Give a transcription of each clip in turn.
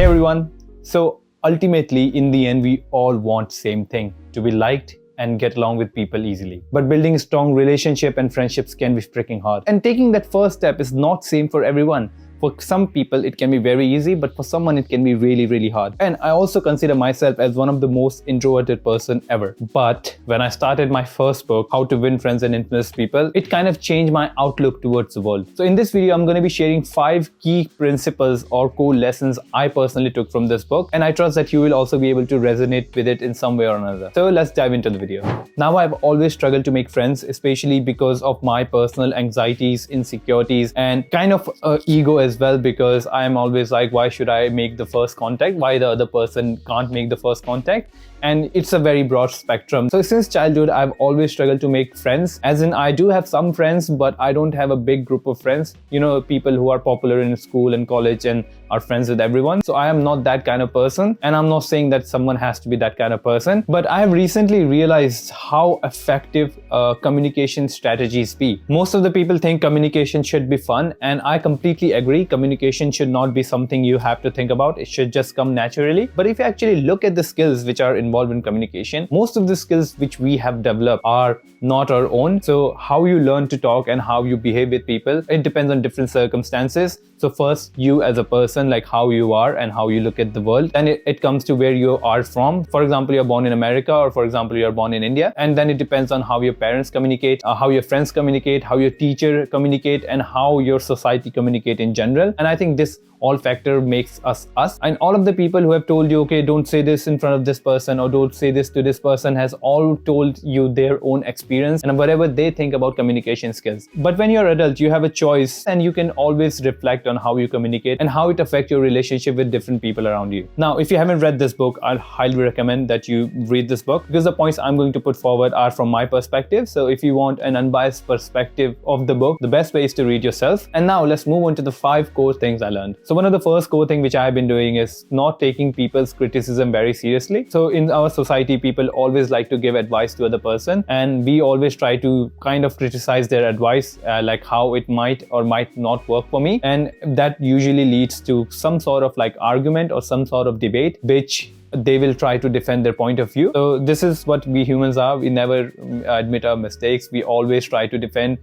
Hey everyone. So ultimately, in the end, we all want same thing, to be liked and get along with people easily. But building a strong relationship and friendships can be freaking hard. And taking that first step is not same for everyone. For some people, it can be very easy, but for someone, it can be really, really hard. And I also consider myself as one of the most introverted person ever. But when I started my first book, How to Win Friends and Influence People, it kind of changed my outlook towards the world. So in this video, I'm going to be sharing 5 key principles or core lessons I personally took from this book. And I trust that you will also be able to resonate with it in some way or another. So let's dive into the video. Now, I've always struggled to make friends, especially because of my personal anxieties, insecurities, and kind of ego as well, because I'm always like, why should I make the first contact? Why the other person can't make the first contact? And it's a very broad spectrum. So since childhood, I've always struggled to make friends. As in, I do have some friends, but I don't have a big group of friends. You know, people who are popular in school and college and are friends with everyone. So I am not that kind of person. And I'm not saying that someone has to be that kind of person. But I have recently realized how effective communication strategies be. Most of the people think communication should be fun. And I completely agree. Communication should not be something you have to think about. It should just come naturally. But if you actually look at the skills which are involved in communication, most of the skills which we have developed are not our own. So how you learn to talk and how you behave with people, it depends on different circumstances. So first, you as a person, like how you are and how you look at the world. Then it comes to where you are from. For example, you're born in America, or for example, you're born in India. And then it depends on how your parents communicate, how your friends communicate, how your teacher communicate, and how your society communicate in general. And I think this all factor makes us us. And all of the people who have told you, okay, don't say this in front of this person, or don't say this to this person, has all told you their own experience and whatever they think about communication skills. But when you're adult, you have a choice, and you can always reflect on how you communicate and how it affects your relationship with different people around you. Now, if you haven't read this book, I'd highly recommend that you read this book, because the points I'm going to put forward are from my perspective. So if you want an unbiased perspective of the book, the best way is to read yourself. And now let's move on to the 5 core things I learned. So one of the first core thing which I've been doing is not taking people's criticism very seriously. So in our society, people always like to give advice to other person, and we always try to kind of criticize their advice, like how it might or might not work for me. And that usually leads to some sort of like argument or some sort of debate, which they will try to defend their point of view. So this is what we humans are. We never admit our mistakes. We always try to defend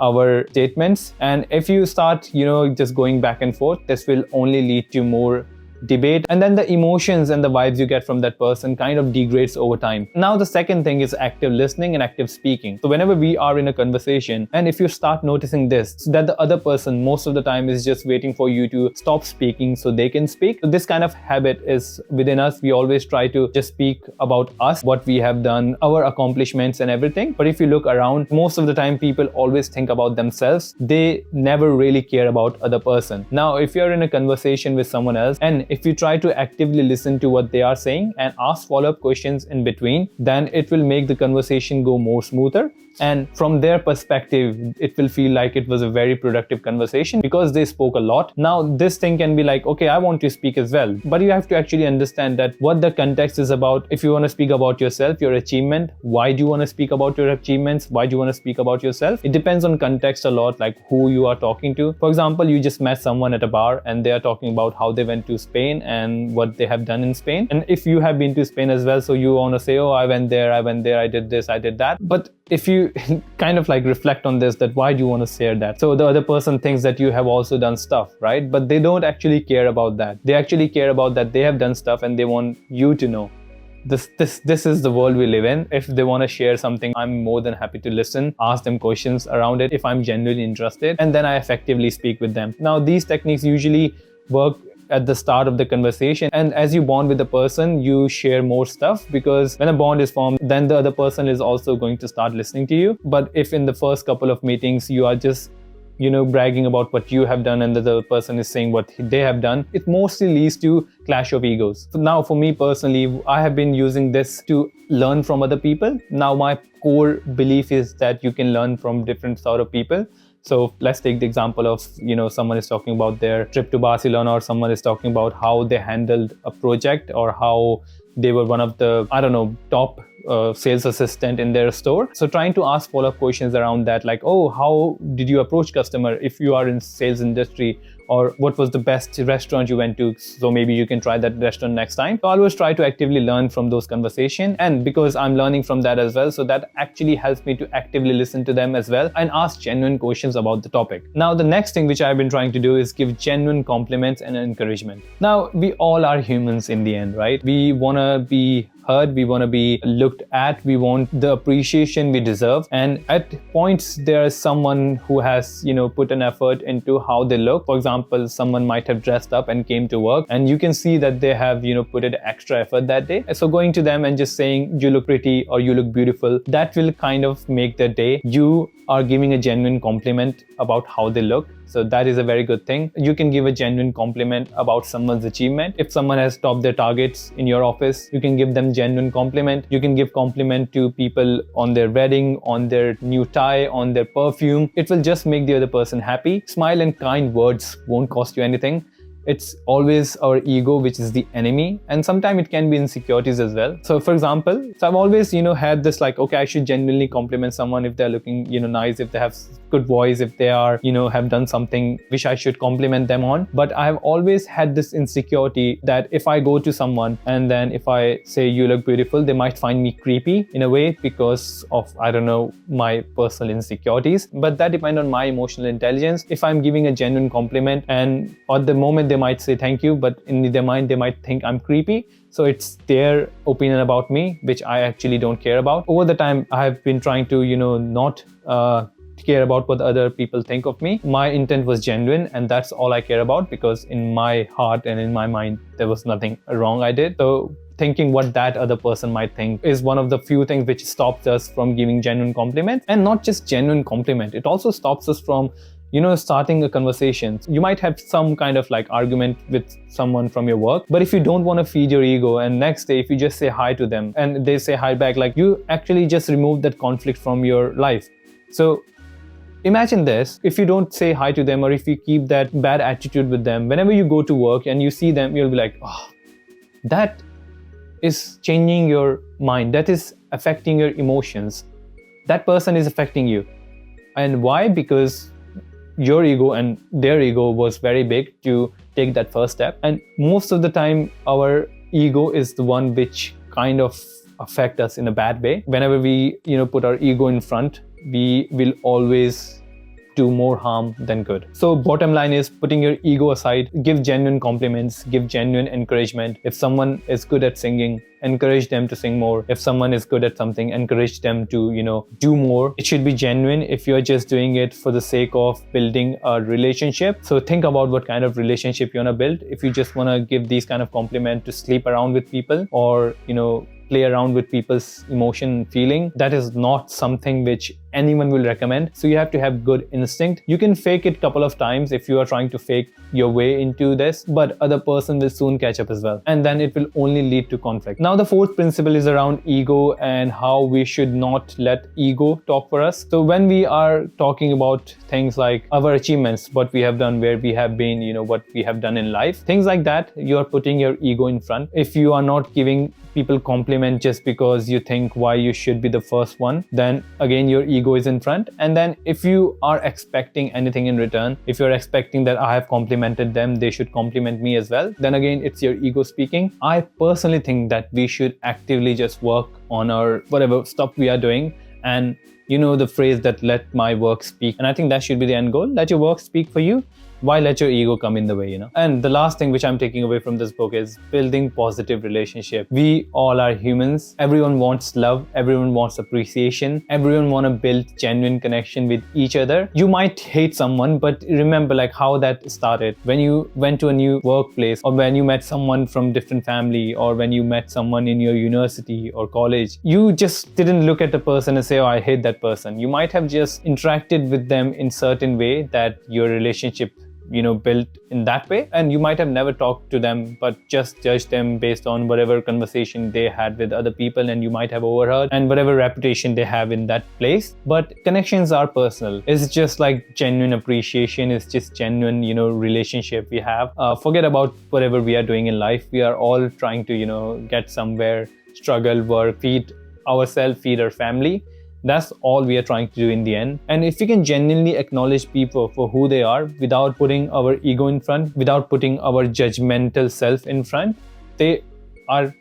our statements. And if you start, just going back and forth, this will only lead to more debate, and then the emotions and the vibes you get from that person kind of degrades over time. Now, the second thing is active listening and active speaking. So whenever we are in a conversation, and if you start noticing this, that the other person most of the time is just waiting for you to stop speaking so they can speak. So this kind of habit is within us. We always try to just speak about us, what we have done, our accomplishments and everything. But if you look around, most of the time people always think about themselves. They never really care about other person. Now, if you're in a conversation with someone else, and if you try to actively listen to what they are saying and ask follow-up questions in between, then it will make the conversation go more smoother. And from their perspective, it will feel like it was a very productive conversation because they spoke a lot. Now, this thing can be like, okay, I want to speak as well. But you have to actually understand that what the context is about. If you want to speak about yourself, your achievement, why do you want to speak about your achievements? Why do you want to speak about yourself? It depends on context a lot, like who you are talking to. For example, you just met someone at a bar and they are talking about how they went to Spain and what they have done in Spain. And if you have been to Spain as well, so you want to say, oh, I went there, I did this, I did that. But if you kind of like reflect on this, that why do you want to share that? So the other person thinks that you have also done stuff, right? But they don't actually care about that. They actually care about that they have done stuff and they want you to know. This is the world we live in. If they want to share something, I'm more than happy to listen, ask them questions around it if I'm genuinely interested, and then I effectively speak with them. Now, these techniques usually work at the start of the conversation, and as you bond with the person, you share more stuff, because when a bond is formed, then the other person is also going to start listening to you. But if in the first couple of meetings you are just bragging about what you have done and the other person is saying what they have done, it mostly leads to clash of egos. So now, for me personally, I have been using this to learn from other people. Now, my core belief is that you can learn from different sort of people. So let's take the example of, someone is talking about their trip to Barcelona, or someone is talking about how they handled a project, or how they were one of the, top sales assistant in their store. So trying to ask follow-up questions around that, like, oh, how did you approach customer if you are in sales industry, or what was the best restaurant you went to, so maybe you can try that restaurant next time. So I always try to actively learn from those conversations, and because I'm learning from that as well, so that actually helps me to actively listen to them as well and ask genuine questions about the topic. Now the next thing which I've been trying to do is give genuine compliments and encouragement. Now we all are humans in the end, right? We want to be heard, we want to be looked at, we want the appreciation we deserve, and at points there is someone who has put an effort into how they look. For example, someone might have dressed up and came to work, and you can see that they have put an extra effort that day. So going to them and just saying you look pretty or you look beautiful, that will kind of make their day. You are giving a genuine compliment about how they look. So that is a very good thing. You can give a genuine compliment about someone's achievement. If someone has topped their targets in your office, you can give them genuine compliment. You can give compliment to people on their wedding, on their new tie, on their perfume. It will just make the other person happy. Smile and kind words won't cost you anything. It's always our ego which is the enemy, and sometimes it can be insecurities as well. So for example, I've always had this like, okay, I should genuinely compliment someone if they're looking nice, if they have good voice, if they are have done something which I should compliment them on. But I have always had this insecurity that if I go to someone and then if I say you look beautiful, they might find me creepy in a way because of, I don't know, my personal insecurities. But that depends on my emotional intelligence. If I'm giving a genuine compliment and at the moment they might say thank you, but in their mind they might think I'm creepy. So it's their opinion about me, which I actually don't care about. Over the time, I have been trying to, not care about what other people think of me. My intent was genuine, and that's all I care about, because in my heart and in my mind, there was nothing wrong I did. So thinking what that other person might think is one of the few things which stops us from giving genuine compliments. And not just genuine compliment, it also stops us from starting a conversation. You might have some kind of like argument with someone from your work, but if you don't want to feed your ego, and next day if you just say hi to them and they say hi back, like you actually just remove that conflict from your life. So imagine this, if you don't say hi to them, or if you keep that bad attitude with them, whenever you go to work and you see them, you'll be like, oh, that is changing your mind, that is affecting your emotions, that person is affecting you. And why? Because your ego and their ego was very big to take that first step. And most of the time, our ego is the one which kind of affect us in a bad way. Whenever we, put our ego in front, we will always do more harm than good. So bottom line is, putting your ego aside, give genuine compliments, give genuine encouragement. If someone is good at singing, encourage them to sing more. If someone is good at something, encourage them to, do more. It should be genuine. If you're just doing it for the sake of building a relationship, so think about what kind of relationship you want to build. If you just want to give these kind of compliment to sleep around with people, or, play around with people's emotion and feeling, that is not something which anyone will recommend. So you have to have good instinct. You can fake it a couple of times if you are trying to fake your way into this, but other person will soon catch up as well, and then it will only lead to conflict. Now the fourth principle is around ego and how we should not let ego talk for us. So when we are talking about things like our achievements, what we have done, where we have been, what we have done in life, things like that, you are putting your ego in front. If you are not giving people compliment just because you think why you should be the first one, then again your ego is in front. And then if you are expecting anything in return, if you're expecting that I have complimented them, they should compliment me as well, then again it's your ego speaking. I personally think that we should actively just work on our whatever stuff we are doing, and the phrase that let my work speak, and I think that should be the end goal. Let your work speak for you. Why let your ego come in the way, And the last thing which I'm taking away from this book is building positive relationship. We all are humans. Everyone wants love. Everyone wants appreciation. Everyone want to build genuine connection with each other. You might hate someone, but remember like how that started. When you went to a new workplace, or when you met someone from different family, or when you met someone in your university or college, you just didn't look at the person and say, oh, I hate that person. You might have just interacted with them in certain way that your relationship built in that way, and you might have never talked to them but just judged them based on whatever conversation they had with other people, and you might have overheard, and whatever reputation they have in that place. But connections are personal. It's just like genuine appreciation. It's just genuine relationship we have. Forget about whatever we are doing in life. We are all trying to get somewhere, struggle, work, feed ourselves, feed our family. That's all we are trying to do in the end. And if we can genuinely acknowledge people for who they are without putting our ego in front, without putting our judgmental self in front, they are,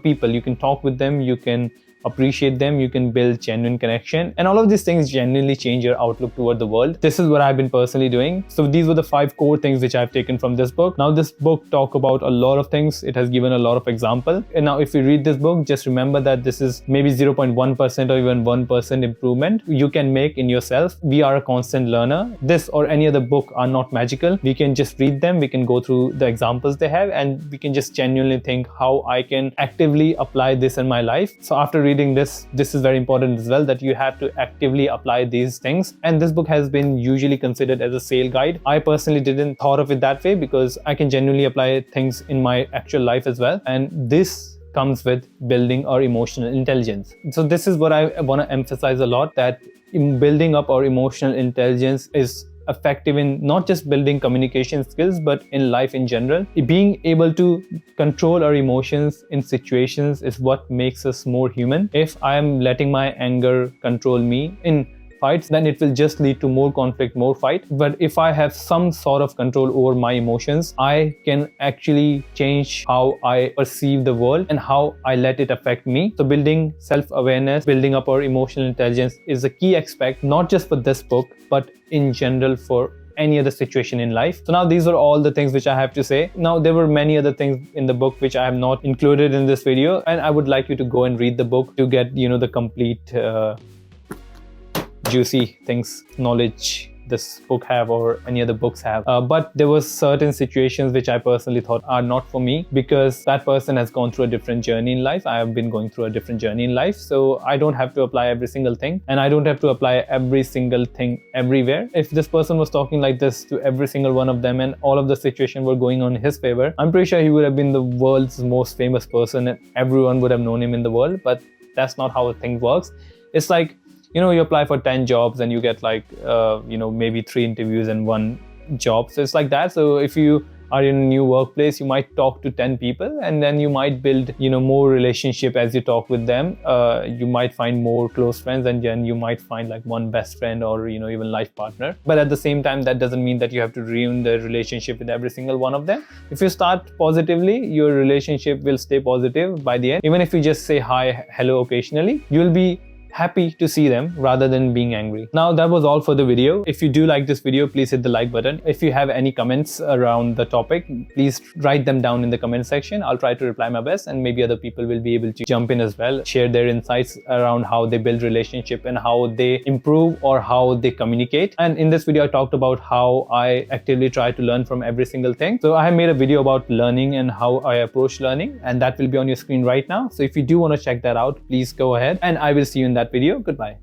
people. You can talk with them, you can appreciate them, you can build genuine connection, and all of these things genuinely change your outlook toward the world. This is what I've been personally doing. So these were the 5 core things which I've taken from this book. Now this book talk about a lot of things. It has given a lot of example, and now if you read this book, just remember that this is maybe 0.1% or even 1% improvement you can make in yourself. We are a constant learner. This or any other book are not magical. We can just read them, we can go through the examples they have, and we can just genuinely think how I can actively apply this in my life. So after reading this is very important as well, that you have to actively apply these things. And this book has been usually considered as a sale guide. I personally didn't thought of it that way, because I can genuinely apply things in my actual life as well. And this comes with building our emotional intelligence. So this is what I want to emphasize a lot, that in building up our emotional intelligence is effective in not just building communication skills, but in life in general. Being able to control our emotions in situations is what makes us more human. If I am letting my anger control me in fights, then it will just lead to more conflict, more fight. But if I have some sort of control over my emotions, I can actually change how I perceive the world and how I let it affect me. So building self-awareness, building up our emotional intelligence is a key aspect, not just for this book, but in general for any other situation in life. So now these are all the things which I have to say. Now there were many other things in the book which I have not included in this video, and I would like you to go and read the book to get the complete juicy things, knowledge this book have or any other books have. But there were certain situations which I personally thought are not for me, because that person has gone through a different journey in life. I have been going through a different journey in life. So I don't have to apply every single thing, and I don't have to apply every single thing everywhere. If this person was talking like this to every single one of them and all of the situation were going on in his favor, I'm pretty sure he would have been the world's most famous person and everyone would have known him in the world. But that's not how a thing works. It's like, you apply for 10 jobs and you get like, maybe 3 interviews and 1 job. So it's like that. So if you are in a new workplace, you might talk to 10 people, and then you might build, more relationship as you talk with them. You might find more close friends, and then you might find like one best friend or, even life partner. But at the same time, that doesn't mean that you have to ruin the relationship with every single one of them. If you start positively, your relationship will stay positive by the end. Even if you just say hi, hello occasionally, you'll be happy to see them rather than being angry. Now that was all for the video. If you do like this video, please hit the like button. If you have any comments around the topic, please write them down in the comment section. I'll try to reply my best, and maybe other people will be able to jump in as well, share their insights around how they build relationship and how they improve or how they communicate. And in this video, I talked about how I actively try to learn from every single thing. So I have made a video about learning and how I approach learning, and that will be on your screen right now. So if you do want to check that out, please go ahead, and I will see you in that video. Goodbye.